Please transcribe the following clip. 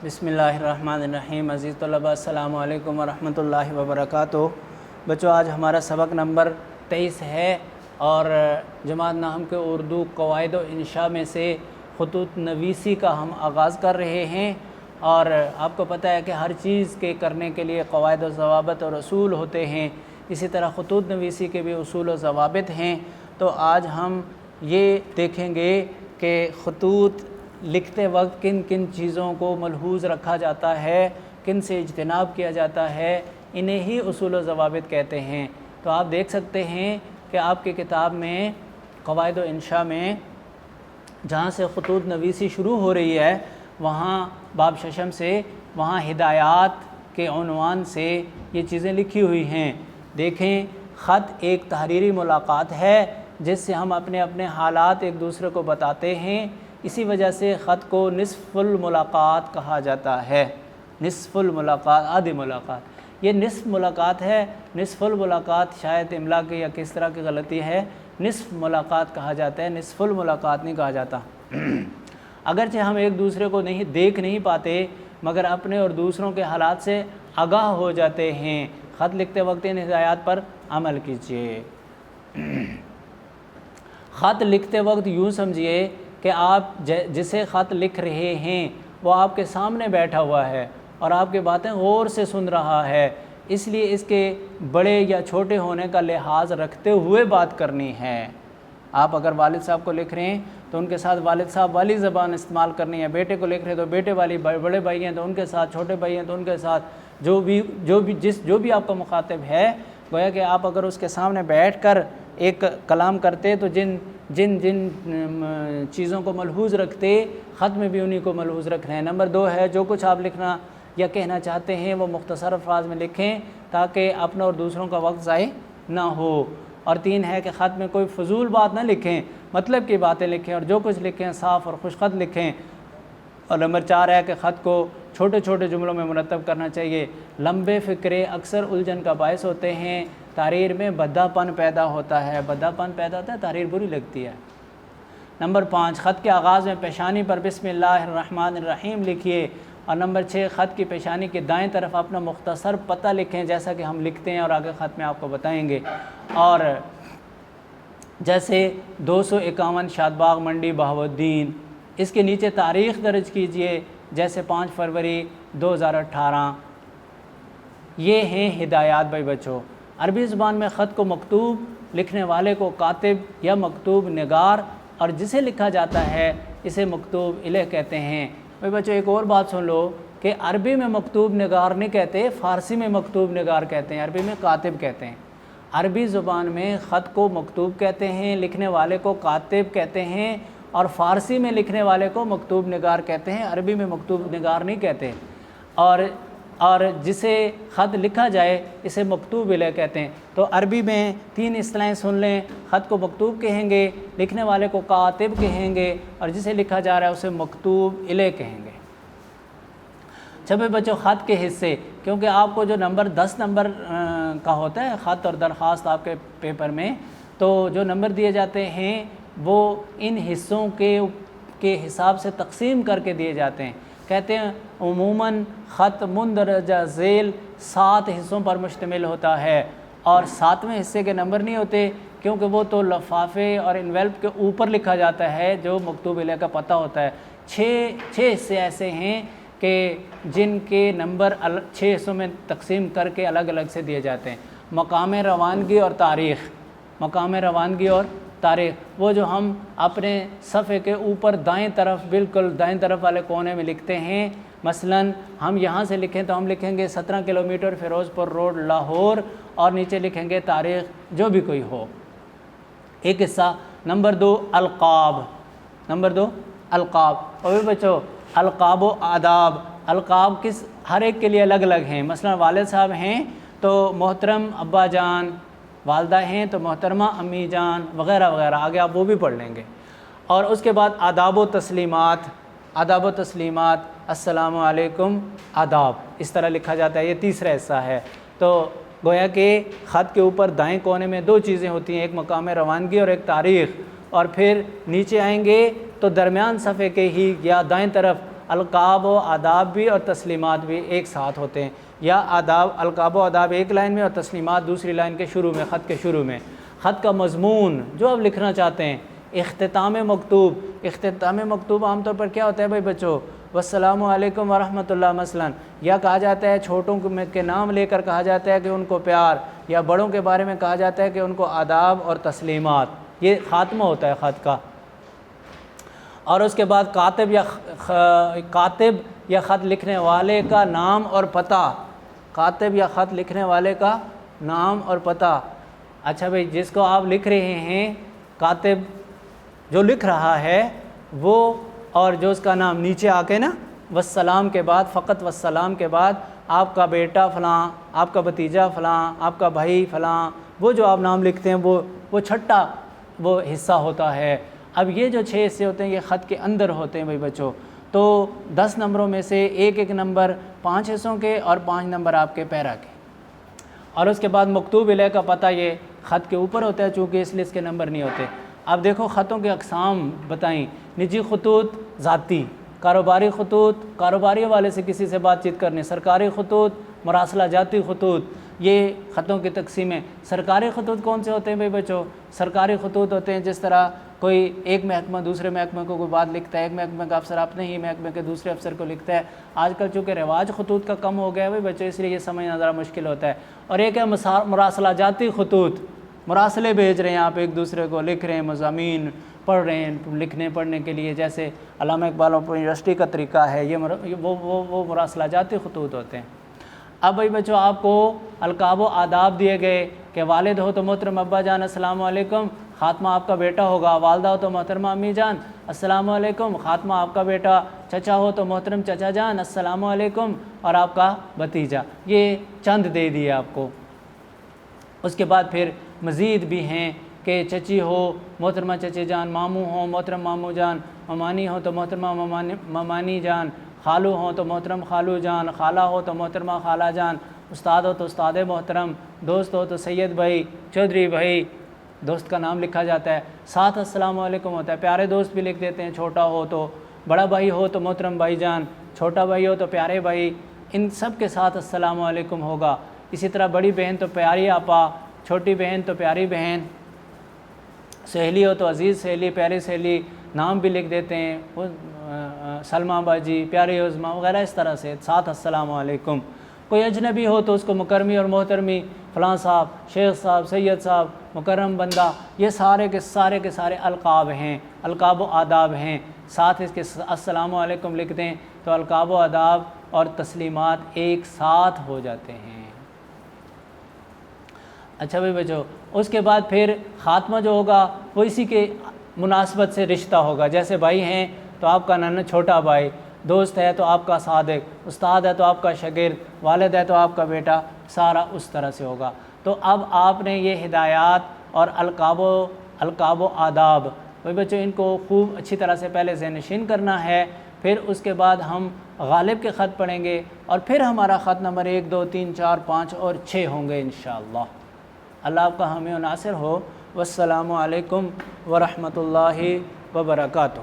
بسم اللہ الرحمن الرحیم۔ عزیز طلباء السلام علیکم ورحمۃ اللہ وبرکاتہ۔ بچوں، آج ہمارا سبق نمبر 23 ہے اور جماعت نحو کے اردو قواعد و انشاء میں سے خطوط نویسی کا ہم آغاز کر رہے ہیں۔ اور آپ کو پتہ ہے کہ ہر چیز کے کرنے کے لیے قواعد و ضوابط اور اصول ہوتے ہیں، اسی طرح خطوط نویسی کے بھی اصول و ضوابط ہیں۔ تو آج ہم یہ دیکھیں گے کہ خطوط لکھتے وقت کن کن چیزوں کو ملحوظ رکھا جاتا ہے، کن سے اجتناب کیا جاتا ہے، انہیں ہی اصول و ضوابط کہتے ہیں۔ تو آپ دیکھ سکتے ہیں کہ آپ کی کتاب میں قواعد و انشاء میں جہاں سے خطوط نویسی شروع ہو رہی ہے وہاں باب ششم سے وہاں ہدایات کے عنوان سے یہ چیزیں لکھی ہوئی ہیں۔ دیکھیں، خط ایک تحریری ملاقات ہے جس سے ہم اپنے اپنے حالات ایک دوسرے کو بتاتے ہیں، اسی وجہ سے خط کو نصف الملاقات کہا جاتا ہے۔ نصف الملاقات، آدھی ملاقات، یہ نصف ملاقات ہے۔ نصف الملاقات شاید املا کی یا کس طرح کی غلطی ہے، نصف ملاقات کہا جاتا ہے، نصف الملاقات نہیں کہا جاتا۔ اگرچہ ہم ایک دوسرے کو دیکھ نہیں پاتے مگر اپنے اور دوسروں کے حالات سے آگاہ ہو جاتے ہیں۔ خط لکھتے وقت ان ہدایات پر عمل کیجیے۔ خط لکھتے وقت یوں سمجھیے کہ آپ جسے خط لکھ رہے ہیں وہ آپ کے سامنے بیٹھا ہوا ہے اور آپ کی باتیں غور سے سن رہا ہے، اس لیے اس کے بڑے یا چھوٹے ہونے کا لحاظ رکھتے ہوئے بات کرنی ہے۔ آپ اگر والد صاحب کو لکھ رہے ہیں تو ان کے ساتھ والد صاحب والی زبان استعمال کرنی ہے، بیٹے کو لکھ رہے ہیں تو بیٹے والی، بڑے بھائی ہیں تو ان کے ساتھ، چھوٹے بھائی ہیں تو ان کے ساتھ، جو بھی آپ کا مخاطب ہے، گویا کہ آپ اگر اس کے سامنے بیٹھ کر ایک کلام کرتے تو جن چیزوں کو ملحوظ رکھتے، خط میں بھی انہی کو ملحوظ رکھ رہے ہیں۔ نمبر 2 ہے، جو کچھ آپ لکھنا یا کہنا چاہتے ہیں وہ مختصر الفاظ میں لکھیں تاکہ اپنا اور دوسروں کا وقت ضائع نہ ہو۔ اور 3 ہے کہ خط میں کوئی فضول بات نہ لکھیں، مطلب کی باتیں لکھیں اور جو کچھ لکھیں صاف اور خوش خط لکھیں۔ اور نمبر 4 ہے کہ خط کو چھوٹے چھوٹے جملوں میں مرتب کرنا چاہیے۔ لمبے فقرے اکثر الجھن کا باعث ہوتے ہیں، تحریر میں بھدا پن پیدا ہوتا ہے، تحریر بری لگتی ہے۔ نمبر 5، خط کے آغاز میں پیشانی پر بسم اللہ الرحمن الرحیم لکھیے۔ اور نمبر 6، خط کی پیشانی کے دائیں طرف اپنا مختصر پتہ لکھیں جیسا کہ ہم لکھتے ہیں اور آگے خط میں آپ کو بتائیں گے۔ اور جیسے 251 شادباغ منڈی بہاؤالدین، اس کے نیچے تاریخ درج کیجئے جیسے 5 فروری 2018۔ یہ ہیں ہدایات بھائی بچوں۔ عربی زبان میں خط کو مکتوب لکھنے والے کو کاتب یا مکتوب نگار اور جسے لکھا جاتا ہے اسے مکتوب الیہ کہتے ہیں۔ بھائی بچوں، ایک اور بات سن لو کہ عربی میں مکتوب نگار نہیں کہتے، فارسی میں مکتوب نگار کہتے ہیں، عربی میں کاتب کہتے ہیں۔ عربی زبان میں خط کو مکتوب کہتے ہیں، لکھنے والے کو کاتب کہتے ہیں، اور فارسی میں لکھنے والے کو مکتوب نگار کہتے ہیں، عربی میں مکتوب نگار نہیں کہتے۔ اور جسے خط لکھا جائے اسے مکتوب الیہ کہتے ہیں۔ تو عربی میں 3 اصطلاحیں سن لیں، خط کو مکتوب کہیں گے، لکھنے والے کو کاتب کہیں گے، اور جسے لکھا جا رہا ہے اسے مکتوب الیہ کہیں گے۔ چھپے بچوں، خط کے حصے، کیونکہ آپ کو جو نمبر 10 نمبر کا ہوتا ہے خط اور درخواست آپ کے پیپر میں، تو جو نمبر دیے جاتے ہیں وہ ان حصوں کے حساب سے تقسیم کر کے دیے جاتے ہیں۔ کہتے ہیں عموماً خط مندرجہ ذیل 7 حصوں پر مشتمل ہوتا ہے، اور 7ویں حصے کے نمبر نہیں ہوتے کیونکہ وہ تو لفافے اور انویلپ کے اوپر لکھا جاتا ہے جو مکتوب الیہ کا پتہ ہوتا ہے۔ 6 حصے ایسے ہیں کہ جن کے نمبر 6 حصوں میں تقسیم کر کے الگ الگ سے دیے جاتے ہیں۔ مقام روانگی اور تاریخ، مقام روانگی اور تاریخ، وہ جو ہم اپنے صفحے کے اوپر دائیں طرف، بالکل دائیں طرف والے کونے میں لکھتے ہیں۔ مثلاً ہم یہاں سے لکھیں تو ہم لکھیں گے 17 کلومیٹر فیروز پور روڈ لاہور، اور نیچے لکھیں گے تاریخ جو بھی کوئی ہو۔ ایک حصہ۔ نمبر 2 القاب، نمبر 2 القاب۔ اور بچوں، القاب و آداب، القاب ہر ایک کے لیے الگ الگ ہیں۔ مثلاً والد صاحب ہیں تو محترم ابا جان، والدہ ہیں تو محترمہ امی جان، وغیرہ وغیرہ، آگے آپ وہ بھی پڑھ لیں گے۔ اور اس کے بعد آداب و تسلیمات، آداب و تسلیمات، السلام علیکم، آداب، اس طرح لکھا جاتا ہے۔ یہ تیسرا حصہ ہے۔ تو گویا کہ خط کے اوپر دائیں کونے میں 2 چیزیں ہوتی ہیں، ایک مقام روانگی اور ایک تاریخ، اور پھر نیچے آئیں گے تو درمیان صفحے کے ہی یا دائیں طرف القاب و آداب بھی اور تسلیمات بھی ایک ساتھ ہوتے ہیں، یا القاب و آداب ایک لائن میں اور تسلیمات دوسری لائن کے شروع میں، خط کے شروع میں۔ خط کا مضمون جو آپ لکھنا چاہتے ہیں، اختتام مکتوب عام طور پر کیا ہوتا ہے بھائی بچوں؟ والسلام علیکم ورحمۃ اللہ مثلا، یا کہا جاتا ہے چھوٹوں کے نام لے کر کہا جاتا ہے کہ ان کو پیار، یا بڑوں کے بارے میں کہا جاتا ہے کہ ان کو آداب اور تسلیمات۔ یہ خاتمہ ہوتا ہے خط کا۔ اور اس کے بعد کاتب یا خط لکھنے والے کا نام اور پتہ، کاتب یا خط لکھنے والے کا نام اور پتہ۔ اچھا بھائی، جس کو آپ لکھ رہے ہیں، کاتب جو لکھ رہا ہے وہ، اور جو اس کا نام نیچے آ کے نا والسلام کے بعد، فقط والسلام کے بعد آپ کا بیٹا فلاں، آپ کا بھتیجا فلاں، آپ کا بھائی فلاں، وہ جو آپ نام لکھتے ہیں وہ چھٹا وہ حصہ ہوتا ہے۔ اب یہ جو 6 حصے ہوتے ہیں یہ خط کے اندر ہوتے ہیں بھائی بچوں۔ تو 10 نمبروں میں سے ایک نمبر 5 حصوں کے اور 5 نمبر آپ کے پیرا کے۔ اور اس کے بعد مکتوب الیہ کا پتہ یہ خط کے اوپر ہوتا ہے، چونکہ اس لیے اس کے نمبر نہیں ہوتے۔ اب دیکھو خطوں کے اقسام بتائیں، نجی خطوط، ذاتی، کاروباری خطوط، کاروباری حوالے سے کسی سے بات چیت کرنے، سرکاری خطوط، مراسلہ جاتی خطوط، یہ خطوں کی تقسیم ہے۔ سرکاری خطوط کون سے ہوتے ہیں بھائی بچوں؟ سرکاری خطوط ہوتے ہیں جس طرح کوئی ایک محکمہ دوسرے محکمے کو کوئی بات لکھتا ہے، ایک محکمے کا افسر اپنے ہی محکمے کے دوسرے افسر کو لکھتا ہے۔ آج کل چونکہ رواج خطوط کا کم ہو گیا ہے بھائی بچوں، اس لیے یہ سمجھنا ذرا مشکل ہوتا ہے۔ اور ایک ہے مراسلہ جاتی خطوط، مراسلے بھیج رہے ہیں آپ ایک دوسرے کو، لکھ رہے ہیں، مضامین پڑھ رہے ہیں لکھنے پڑھنے کے لیے، جیسے علامہ اقبال اوپن یونیورسٹی کا طریقہ ہے، یہ وہ مراسلہ جاتی خطوط ہوتے ہیں۔ اب بھائی بچوں آپ کو القاب و آداب دیے گئے کہ والد ہو تو محترم ابا جان السلام علیکم، خاتمہ آپ کا بیٹا ہوگا۔ والدہ ہو تو محترمہ امی جان السلام علیکم، خاتمہ آپ کا بیٹا۔ چچا ہو تو محترم چچا جان السلام علیکم، اور آپ کا بھتیجا۔ یہ چند دے دیے آپ کو۔ اس کے بعد پھر مزید بھی ہیں کہ چچی ہو محترمہ چچے جان، ماموں ہو محترم ماموں جان، ممانی ہو تو محترمہ ممانی جان، خالو ہو تو محترم خالو جان، خالہ ہو تو محترمہ خالہ جان، استاد ہو تو استاد محترم، دوست ہو تو سید بھائی، چودھری بھائی، دوست کا نام لکھا جاتا ہے۔ ساتھ السلام علیکم ہوتا ہے، پیارے دوست بھی لکھ دیتے ہیں، چھوٹا ہو تو بڑا بھائی ہو تو محترم بھائی جان، چھوٹا بھائی ہو تو پیارے بھائی، ان سب کے ساتھ السلام علیکم ہوگا۔ اسی طرح بڑی بہن تو پیاری آپا، چھوٹی بہن تو پیاری بہن، سہیلی ہو تو عزیز سہیلی، پیاری سہیلی، نام بھی لکھ دیتے ہیں، سلمہ باجی، پیاری عظمہ وغیرہ، اس طرح سے ساتھ السلام علیکم۔ کوئی اجنبی ہو تو اس کو مکرمی اور محترمی، فلاں صاحب، شیخ صاحب، سید صاحب، مکرم بندہ، یہ سارے کے سارے القاب ہیں، القاب و آداب ہیں۔ ساتھ اس کے السلام علیکم لکھ دیں تو القاب و آداب اور تسلیمات ایک ساتھ ہو جاتے ہیں۔ اچھا بھائی بچو، اس کے بعد پھر خاتمہ جو ہوگا وہ اسی کے مناسبت سے رشتہ ہوگا۔ جیسے بھائی ہیں تو آپ کا نانا چھوٹا بھائی، دوست ہے تو آپ کا صادق، استاد ہے تو آپ کا شاگرد، والد ہے تو آپ کا بیٹا، سارا اس طرح سے ہوگا۔ تو اب آپ نے یہ ہدایات اور القاب و آداب بھائی بچوں ان کو خوب اچھی طرح سے پہلے ذہن نشین کرنا ہے۔ پھر اس کے بعد ہم غالب کے خط پڑھیں گے، اور پھر ہمارا خط نمبر 1 2 3 4 5 اور 6 ہوں گے انشاءاللہ۔ اللہ آپ کا حامی و ناصر ہو۔ والسلام علیکم ورحمۃ اللہ وبرکاتہ۔